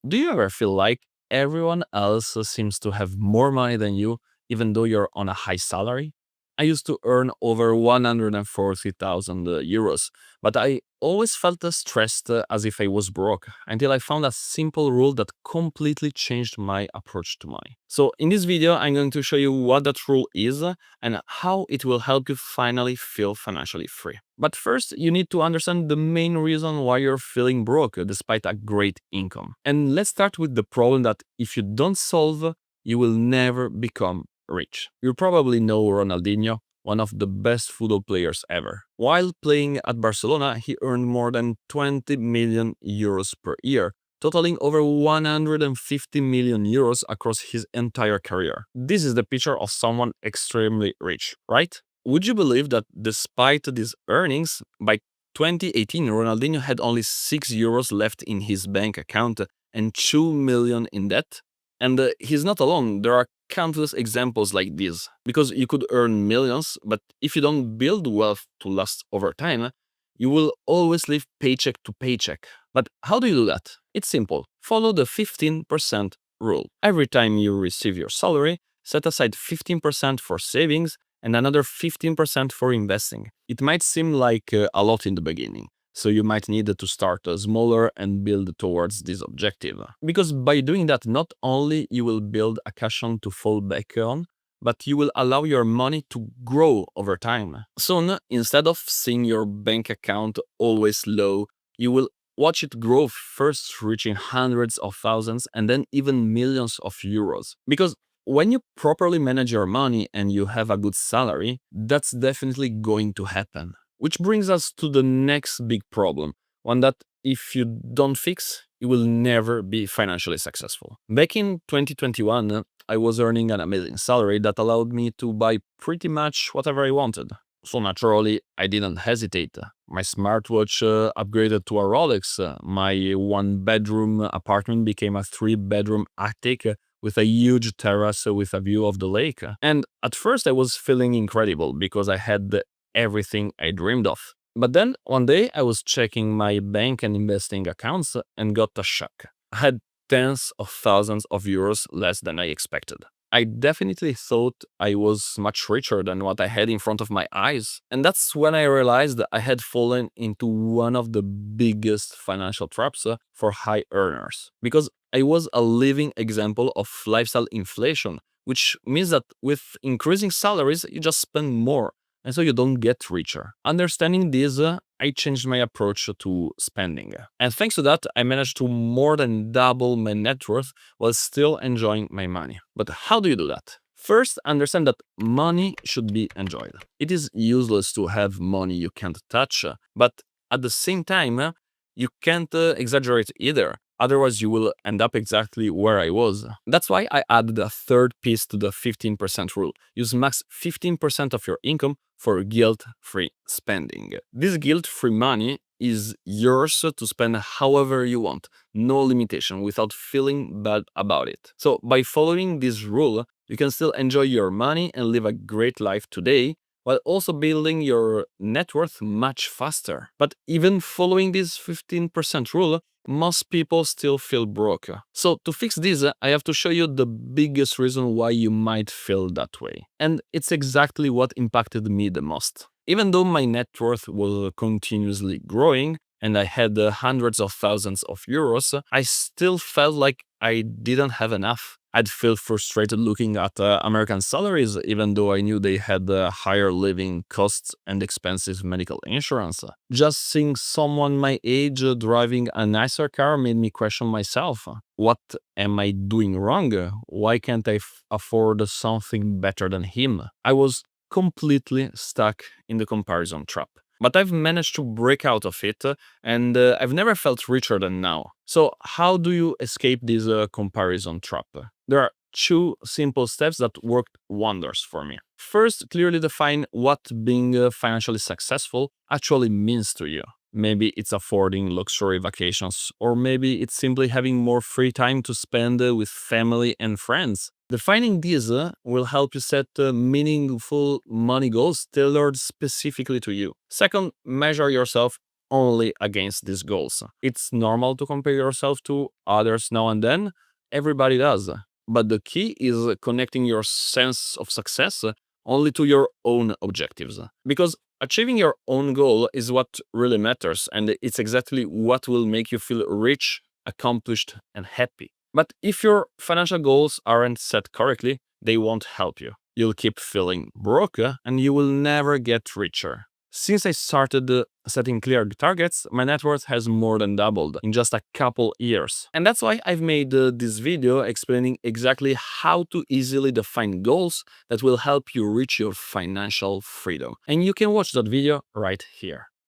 Do you ever feel like everyone else seems to have more money than you, even though you're on a high salary? I used to earn over 140,000 euros, but I always felt stressed as if I was broke until I found a simple rule that completely changed my approach to money. So, in this video, I'm going to show you what that rule is and how it will help you finally feel financially free. But first, you need to understand the main reason why you're feeling broke despite a great income. And let's start with the problem that if you don't solve, you will never become rich. You probably know Ronaldinho, one of the best football players ever. While playing at Barcelona, he earned more than 20 million euros per year, totaling over 150 million euros across his entire career. This is the picture of someone extremely rich, right? Would you believe that despite these earnings, by 2018, Ronaldinho had only 6 euros left in his bank account and 2 million in debt? And he's not alone. There are countless examples like this. Because you could earn millions, but if you don't build wealth to last over time, you will always live paycheck to paycheck. But how do you do that? It's simple. Follow the 15% rule. Every time you receive your salary, set aside 15% for savings and another 15% for investing. It might seem like a lot in the beginning, so you might need to start smaller and build towards this objective. Because by doing that, not only you will build a cushion to fall back on, but you will allow your money to grow over time. Soon, instead of seeing your bank account always low, you will watch it grow, first reaching hundreds of thousands and then even millions of euros. Because when you properly manage your money and you have a good salary, that's definitely going to happen. Which brings us to the next big problem, one that if you don't fix, you will never be financially successful. Back in 2021, I was earning an amazing salary that allowed me to buy pretty much whatever I wanted. So naturally, I didn't hesitate. My smartwatch upgraded to a Rolex. My one bedroom apartment became a 3 bedroom attic with a huge terrace with a view of the lake. And at first, I was feeling incredible because I had everything I dreamed of. But then one day I was checking my bank and investing accounts and got a shock. I had tens of thousands of euros less than I expected. I definitely thought I was much richer than what I had in front of my eyes. And that's when I realized that I had fallen into one of the biggest financial traps for high earners. Because I was a living example of lifestyle inflation, which means that with increasing salaries, you just spend more and so you don't get richer. Understanding this, I changed my approach to spending. And thanks to that, I managed to more than double my net worth while still enjoying my money. But how do you do that? First, understand that money should be enjoyed. It is useless to have money you can't touch, but at the same time, you can't exaggerate either. Otherwise, you will end up exactly where I was. That's why I added a third piece to the 15% rule. Use max 15% of your income for guilt-free spending. This guilt-free money is yours to spend however you want, no limitation, without feeling bad about it. So by following this rule, you can still enjoy your money and live a great life today, while also building your net worth much faster. But even following this 15% rule, most people still feel broke. So to fix this, I have to show you the biggest reason why you might feel that way. And it's exactly what impacted me the most. Even though my net worth was continuously growing, and I had hundreds of thousands of euros, I still felt like I didn't have enough. I'd feel frustrated looking at American salaries, even though I knew they had higher living costs and expensive medical insurance. Just seeing someone my age driving a nicer car made me question myself. What am I doing wrong? Why can't I afford something better than him? I was completely stuck in the comparison trap. But I've managed to break out of it, and I've never felt richer than now. So, how do you escape this comparison trap? There are two simple steps that worked wonders for me. First, clearly define what being financially successful actually means to you. Maybe it's affording luxury vacations, or maybe it's simply having more free time to spend with family and friends. Defining these will help you set meaningful money goals tailored specifically to you. Second, measure yourself only against these goals. It's normal to compare yourself to others now and then. Everybody does. But the key is connecting your sense of success only to your own objectives. Because achieving your own goal is what really matters, and it's exactly what will make you feel rich, accomplished, and happy. But if your financial goals aren't set correctly, they won't help you. You'll keep feeling broke and you will never get richer. Since I started setting clear targets, my net worth has more than doubled in just a couple years. And that's why I've made this video explaining exactly how to easily define goals that will help you reach your financial freedom. And you can watch that video right here.